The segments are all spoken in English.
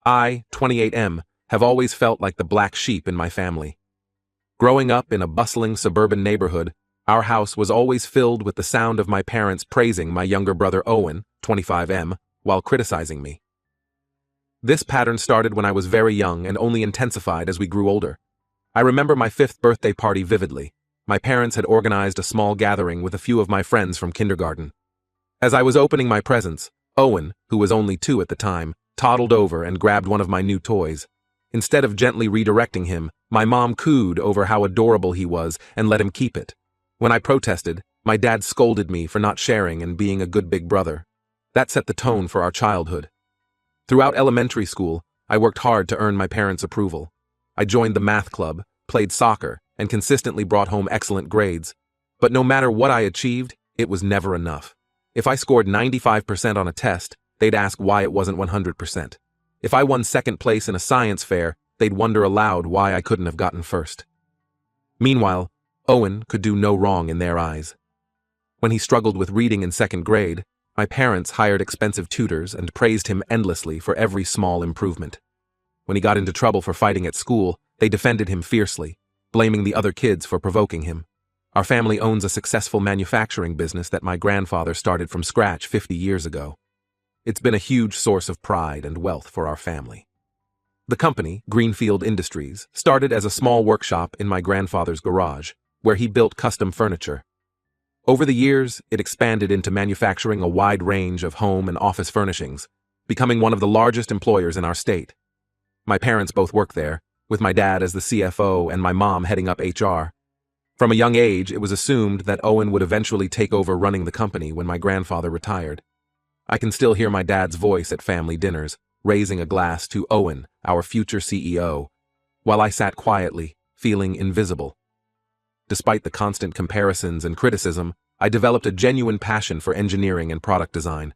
I, 28M, have always felt like the black sheep in my family. Growing up in a bustling suburban neighborhood, our house was always filled with the sound of my parents praising my younger brother Owen, 25M, while criticizing me. This pattern started when I was very young and only intensified as we grew older. I remember my 5th birthday party vividly. My parents had organized a small gathering with a few of my friends from kindergarten. As I was opening my presents, Owen, who was only 2 at the time, toddled over and grabbed one of my new toys. Instead of gently redirecting him, my mom cooed over how adorable he was and let him keep it. When I protested, my dad scolded me for not sharing and being a good big brother. That set the tone for our childhood. Throughout elementary school, I worked hard to earn my parents' approval. I joined the math club, played soccer, and consistently brought home excellent grades. But no matter what I achieved, it was never enough. If I scored 95% on a test, they'd ask why it wasn't 100%. If I won 2nd place in a science fair, they'd wonder aloud why I couldn't have gotten 1st. Meanwhile, Owen could do no wrong in their eyes. When he struggled with reading in 2nd grade, my parents hired expensive tutors and praised him endlessly for every small improvement. When he got into trouble for fighting at school, they defended him fiercely, blaming the other kids for provoking him. Our family owns a successful manufacturing business that my grandfather started from scratch 50 years ago. It's been a huge source of pride and wealth for our family. The company, Greenfield Industries, started as a small workshop in my grandfather's garage, where he built custom furniture. Over the years, it expanded into manufacturing a wide range of home and office furnishings, becoming one of the largest employers in our state. My parents both work there, with my dad as the CFO and my mom heading up HR. From a young age, it was assumed that Owen would eventually take over running the company when my grandfather retired. I can still hear my dad's voice at family dinners, raising a glass to Owen, our future CEO, while I sat quietly, feeling invisible. Despite the constant comparisons and criticism, I developed a genuine passion for engineering and product design.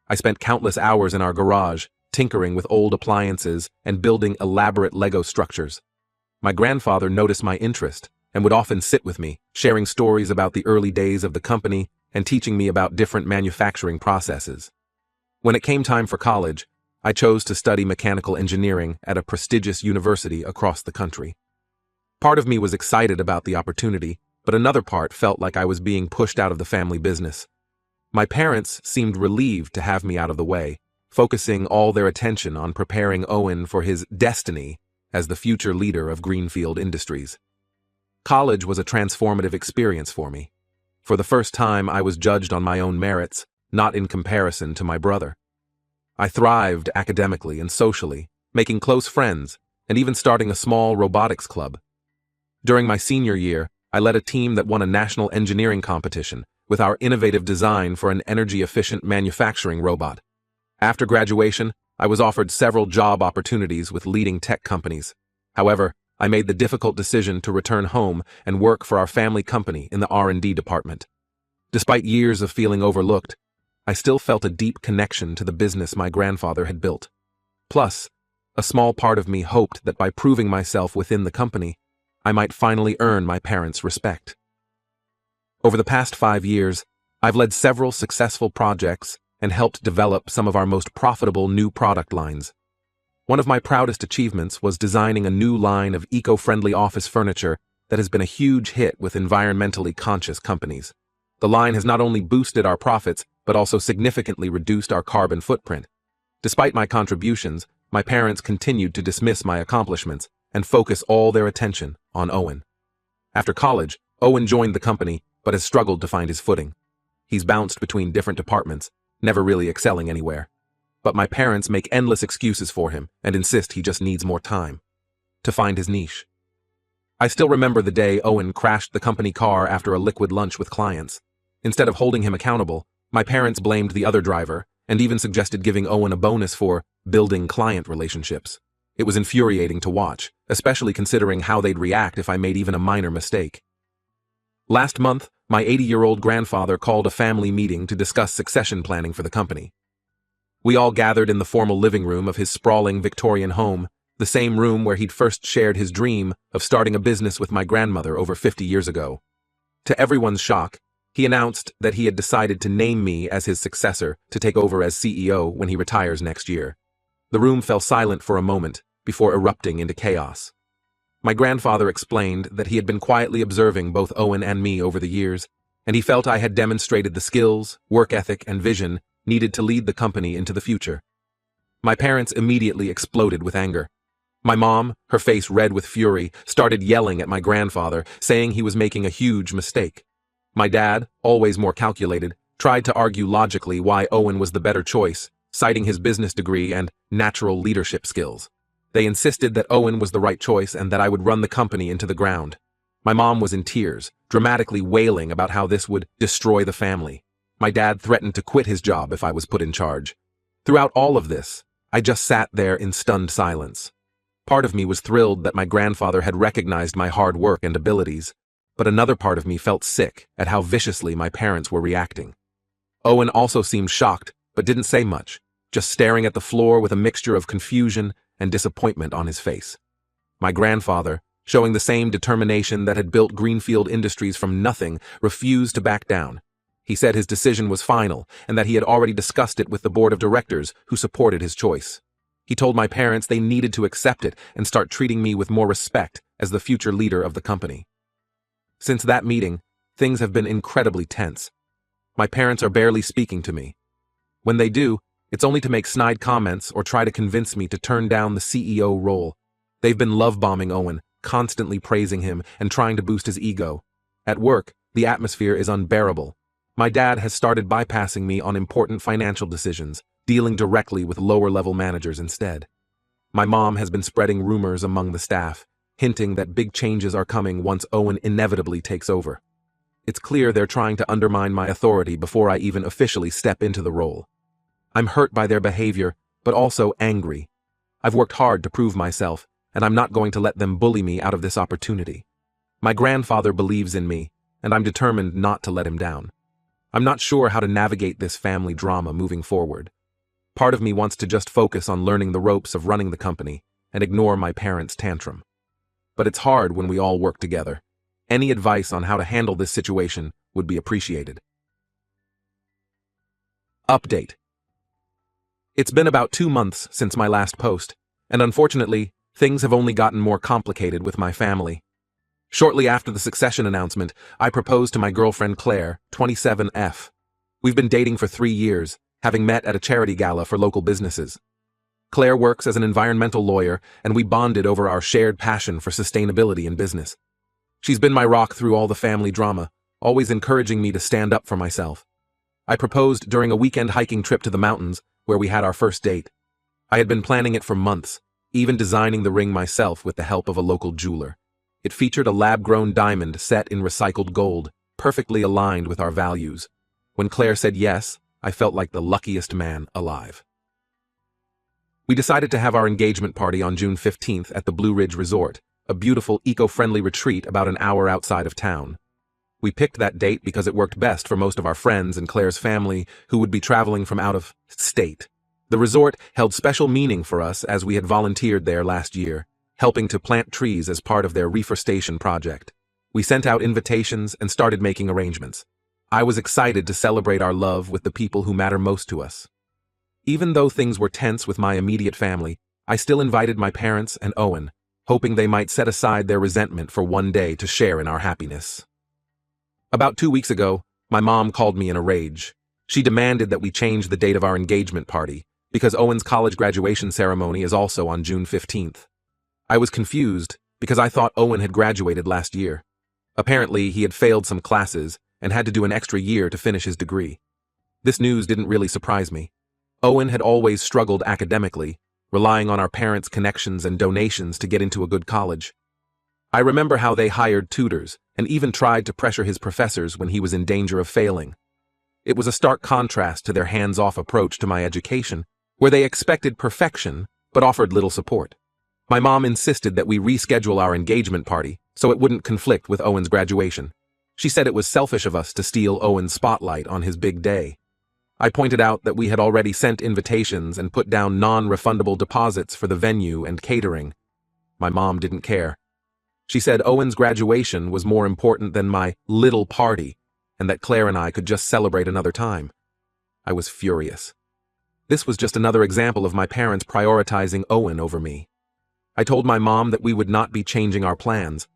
I spent countless hours in our garage, tinkering with old appliances and building elaborate Lego structures. My grandfather noticed my interest and would often sit with me, sharing stories about the early days of the company and teaching me about different manufacturing processes. When it came time for college, I chose to study mechanical engineering at a prestigious university across the country. Part of me was excited about the opportunity, but another part felt like I was being pushed out of the family business. My parents seemed relieved to have me out of the way, focusing all their attention on preparing Owen for his destiny as the future leader of Greenfield Industries. College was a transformative experience for me. For the first time, I was judged on my own merits, not in comparison to my brother. I thrived academically and socially, making close friends, and even starting a small robotics club. During my senior year, I led a team that won a national engineering competition with our innovative design for an energy-efficient manufacturing robot. After graduation, I was offered several job opportunities with leading tech companies. However, I made the difficult decision to return home and work for our family company in the R&D department. Despite years of feeling overlooked, I still felt a deep connection to the business my grandfather had built. Plus, a small part of me hoped that by proving myself within the company, I might finally earn my parents' respect. Over the past 5 years, I've led several successful projects and helped develop some of our most profitable new product lines. One of my proudest achievements was designing a new line of eco-friendly office furniture that has been a huge hit with environmentally conscious companies. The line has not only boosted our profits, but also significantly reduced our carbon footprint. Despite my contributions, my parents continued to dismiss my accomplishments and focus all their attention on Owen. After college, Owen joined the company, but has struggled to find his footing. He's bounced between different departments, never really excelling anywhere. But my parents make endless excuses for him and insist he just needs more time to find his niche. I still remember the day Owen crashed the company car after a liquid lunch with clients. Instead of holding him accountable, my parents blamed the other driver and even suggested giving Owen a bonus for building client relationships. It was infuriating to watch, especially considering how they'd react if I made even a minor mistake. Last month, my 80-year-old grandfather called a family meeting to discuss succession planning for the company. We all gathered in the formal living room of his sprawling Victorian home, the same room where he'd first shared his dream of starting a business with my grandmother over 50 years ago. To everyone's shock, he announced that he had decided to name me as his successor to take over as CEO when he retires next year. The room fell silent for a moment before erupting into chaos. My grandfather explained that he had been quietly observing both Owen and me over the years, and he felt I had demonstrated the skills, work ethic, and vision needed to lead the company into the future. My parents immediately exploded with anger. My mom, her face red with fury, started yelling at my grandfather, saying he was making a huge mistake. My dad, always more calculated, tried to argue logically why Owen was the better choice, citing his business degree and natural leadership skills. They insisted that Owen was the right choice and that I would run the company into the ground. My mom was in tears, dramatically wailing about how this would destroy the family. My dad threatened to quit his job if I was put in charge. Throughout all of this, I just sat there in stunned silence. Part of me was thrilled that my grandfather had recognized my hard work and abilities, but another part of me felt sick at how viciously my parents were reacting. Owen also seemed shocked, but didn't say much, just staring at the floor with a mixture of confusion and disappointment on his face. My grandfather, showing the same determination that had built Greenfield Industries from nothing, refused to back down. He said his decision was final and that he had already discussed it with the board of directors, who supported his choice. He told my parents they needed to accept it and start treating me with more respect as the future leader of the company. Since that meeting, things have been incredibly tense. My parents are barely speaking to me. When they do, it's only to make snide comments or try to convince me to turn down the CEO role. They've been love-bombing Owen, constantly praising him and trying to boost his ego. At work, the atmosphere is unbearable. My dad has started bypassing me on important financial decisions, dealing directly with lower-level managers instead. My mom has been spreading rumors among the staff, hinting that big changes are coming once Owen inevitably takes over. It's clear they're trying to undermine my authority before I even officially step into the role. I'm hurt by their behavior, but also angry. I've worked hard to prove myself, and I'm not going to let them bully me out of this opportunity. My grandfather believes in me, and I'm determined not to let him down. I'm not sure how to navigate this family drama moving forward. Part of me wants to just focus on learning the ropes of running the company and ignore my parents' tantrum. But it's hard when we all work together. Any advice on how to handle this situation would be appreciated. Update. It's been about 2 months since my last post, and unfortunately, things have only gotten more complicated with my family. Shortly after the succession announcement, I proposed to my girlfriend Claire, 27F. We've been dating for 3 years, having met at a charity gala for local businesses. Claire works as an environmental lawyer, and we bonded over our shared passion for sustainability in business. She's been my rock through all the family drama, always encouraging me to stand up for myself. I proposed during a weekend hiking trip to the mountains, where we had our first date. I had been planning it for months, even designing the ring myself with the help of a local jeweler. It featured a lab-grown diamond set in recycled gold, perfectly aligned with our values. When Claire said yes, I felt like the luckiest man alive. We decided to have our engagement party on June 15th at the Blue Ridge Resort, a beautiful eco-friendly retreat about an hour outside of town. We picked that date because it worked best for most of our friends and Claire's family, who would be traveling from out of state. The resort held special meaning for us as we had volunteered there last year, helping to plant trees as part of their reforestation project. We sent out invitations and started making arrangements. I was excited to celebrate our love with the people who matter most to us. Even though things were tense with my immediate family, I still invited my parents and Owen, hoping they might set aside their resentment for one day to share in our happiness. About 2 weeks ago, my mom called me in a rage. She demanded that we change the date of our engagement party, because Owen's college graduation ceremony is also on June 15th. I was confused, because I thought Owen had graduated last year. Apparently, he had failed some classes and had to do an extra year to finish his degree. This news didn't really surprise me. Owen had always struggled academically, relying on our parents' connections and donations to get into a good college. I remember how they hired tutors and even tried to pressure his professors when he was in danger of failing. It was a stark contrast to their hands-off approach to my education, where they expected perfection but offered little support. My mom insisted that we reschedule our engagement party so it wouldn't conflict with Owen's graduation. She said it was selfish of us to steal Owen's spotlight on his big day. I pointed out that we had already sent invitations and put down non-refundable deposits for the venue and catering. My mom didn't care. She said Owen's graduation was more important than my little party, and that Claire and I could just celebrate another time. I was furious. This was just another example of my parents prioritizing Owen over me. I told my mom that we would not be changing our plans.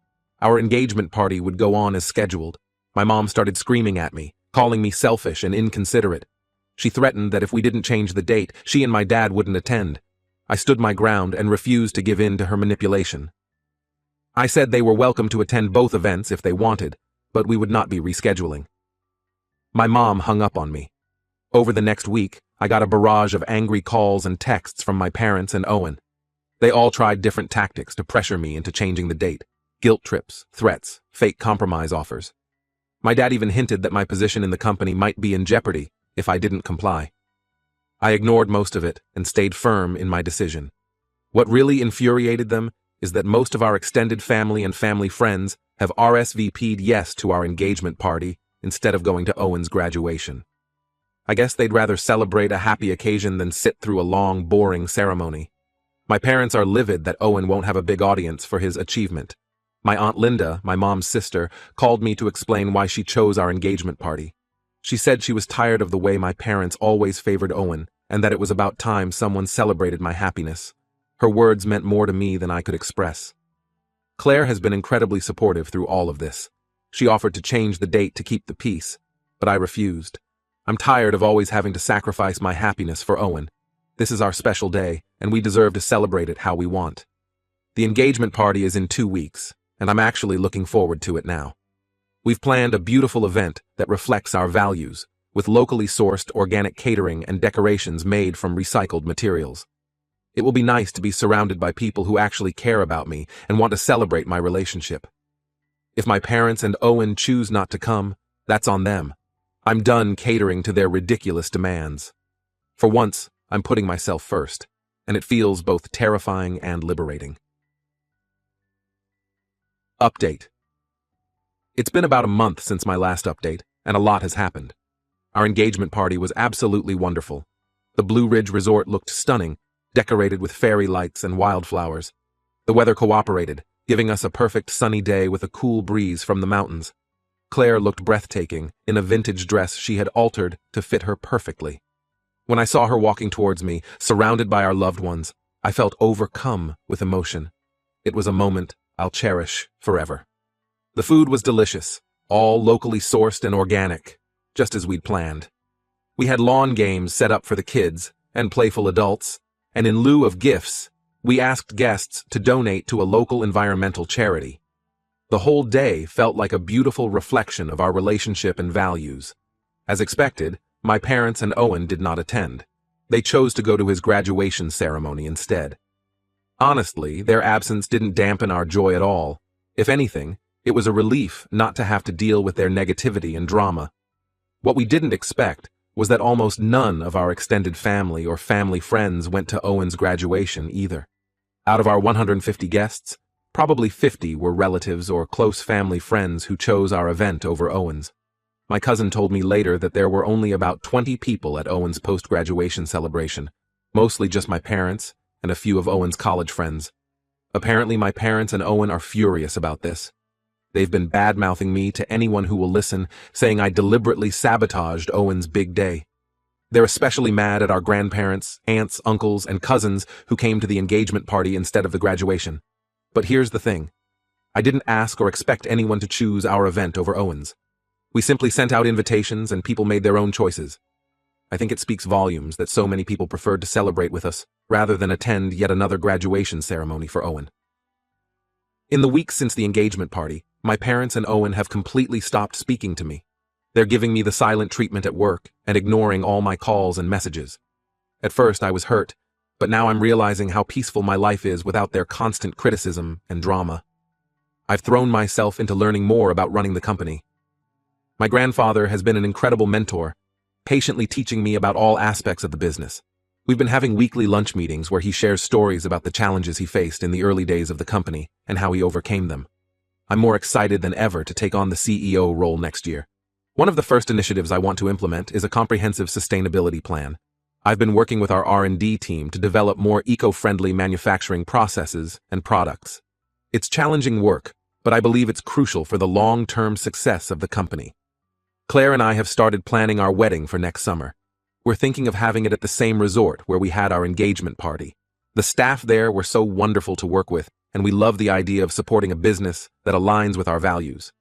Our engagement party would go on as scheduled. My mom started screaming at me, calling me selfish and inconsiderate. She threatened that if we didn't change the date, she and my dad wouldn't attend. I stood my ground and refused to give in to her manipulation. I said they were welcome to attend both events if they wanted, but we would not be rescheduling. My mom hung up on me. Over the next week, I got a barrage of angry calls and texts from my parents and Owen. They all tried different tactics to pressure me into changing the date. Guilt trips, threats, fake compromise offers. My dad even hinted that my position in the company might be in jeopardy if I didn't comply. I ignored most of it and stayed firm in my decision. What really infuriated them is that most of our extended family and family friends have RSVP'd yes to our engagement party instead of going to Owen's graduation. I guess they'd rather celebrate a happy occasion than sit through a long, boring ceremony. My parents are livid that Owen won't have a big audience for his achievement. My Aunt Linda, my mom's sister, called me to explain why she chose our engagement party. She said she was tired of the way my parents always favored Owen, and that it was about time someone celebrated my happiness. Her words meant more to me than I could express. Claire has been incredibly supportive through all of this. She offered to change the date to keep the peace, but I refused. I'm tired of always having to sacrifice my happiness for Owen. This is our special day, and we deserve to celebrate it how we want. The engagement party is in 2 weeks, and I'm actually looking forward to it now. We've planned a beautiful event that reflects our values, with locally sourced organic catering and decorations made from recycled materials. It will be nice to be surrounded by people who actually care about me and want to celebrate my relationship. If my parents and Owen choose not to come, that's on them. I'm done catering to their ridiculous demands. For once, I'm putting myself first, and it feels both terrifying and liberating. Update. It's been about a month since my last update, and a lot has happened. Our engagement party was absolutely wonderful. The Blue Ridge Resort looked stunning, decorated with fairy lights and wildflowers. The weather cooperated, giving us a perfect sunny day with a cool breeze from the mountains. Claire looked breathtaking in a vintage dress she had altered to fit her perfectly. When I saw her walking towards me, surrounded by our loved ones, I felt overcome with emotion. It was a moment I'll cherish forever. The food was delicious, all locally sourced and organic, just as we'd planned. We had lawn games set up for the kids and playful adults, and in lieu of gifts, we asked guests to donate to a local environmental charity. The whole day felt like a beautiful reflection of our relationship and values. As expected, my parents and Owen did not attend. They chose to go to his graduation ceremony instead. Honestly, their absence didn't dampen our joy at all. If anything, it was a relief not to have to deal with their negativity and drama. What we didn't expect was that almost none of our extended family or family friends went to Owen's graduation either. Out of our 150 guests, probably 50 were relatives or close family friends who chose our event over Owen's. My cousin told me later that there were only about 20 people at Owen's post-graduation celebration, mostly just my parents and a few of Owen's college friends. Apparently my parents and Owen are furious about this. They've been bad-mouthing me to anyone who will listen, saying I deliberately sabotaged Owen's big day. They're especially mad at our grandparents, aunts, uncles, and cousins who came to the engagement party instead of the graduation. But here's the thing. I didn't ask or expect anyone to choose our event over Owen's. We simply sent out invitations and people made their own choices. I think it speaks volumes that so many people preferred to celebrate with us rather than attend yet another graduation ceremony for Owen. In the weeks since the engagement party, my parents and Owen have completely stopped speaking to me. They're giving me the silent treatment at work and ignoring all my calls and messages. At first I was hurt, but now I'm realizing how peaceful my life is without their constant criticism and drama. I've thrown myself into learning more about running the company. My grandfather has been an incredible mentor, patiently teaching me about all aspects of the business. We've been having weekly lunch meetings where he shares stories about the challenges he faced in the early days of the company and how he overcame them. I'm more excited than ever to take on the CEO role next year. One of the first initiatives I want to implement is a comprehensive sustainability plan. I've been working with our R&D team to develop more eco-friendly manufacturing processes and products. It's challenging work, but I believe it's crucial for the long-term success of the company. Claire and I have started planning our wedding for next summer. We're We're thinking of having it at the same resort where we had our engagement party. The staff there were so wonderful to work with, and we love the idea of supporting a business that aligns with our values.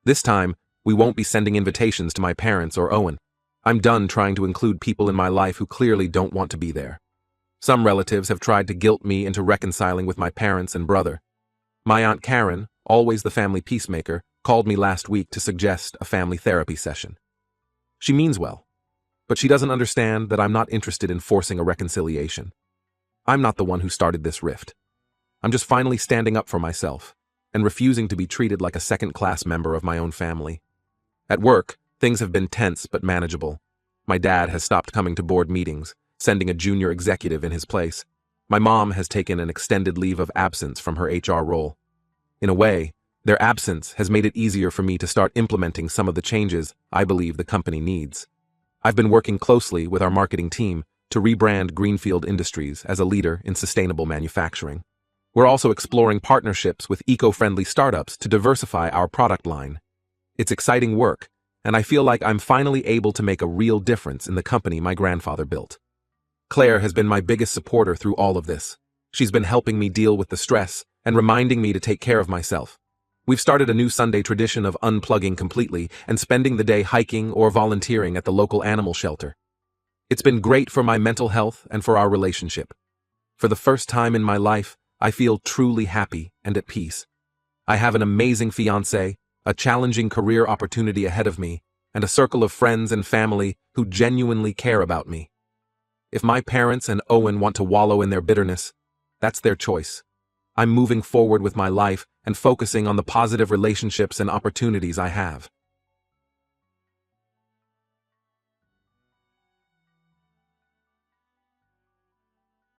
This time, we won't be sending invitations to my parents or Owen. I'm done trying to include people in my life who clearly don't want to be there. Some relatives have tried to guilt me into reconciling with my parents and brother. My Aunt Karen, always the family peacemaker, called me last week to suggest a family therapy session. She means well, but she doesn't understand that I'm not interested in forcing a reconciliation. I'm not the one who started this rift. I'm just finally standing up for myself and refusing to be treated like a second-class member of my own family. At work, things have been tense but manageable. My dad has stopped coming to board meetings, sending a junior executive in his place. My mom has taken an extended leave of absence from her HR role. In a way, their absence has made it easier for me to start implementing some of the changes I believe the company needs. I've been working closely with our marketing team to rebrand Greenfield Industries as a leader in sustainable manufacturing. We're also exploring partnerships with eco-friendly startups to diversify our product line. It's exciting work, and I feel like I'm finally able to make a real difference in the company my grandfather built. Claire has been my biggest supporter through all of this. She's been helping me deal with the stress and reminding me to take care of myself. We've started a new Sunday tradition of unplugging completely and spending the day hiking or volunteering at the local animal shelter. It's been great for my mental health and for our relationship. For the first time in my life, I feel truly happy and at peace. I have an amazing fiancé, a challenging career opportunity ahead of me, and a circle of friends and family who genuinely care about me. If my parents and Owen want to wallow in their bitterness, that's their choice. I'm moving forward with my life and focusing on the positive relationships and opportunities I have.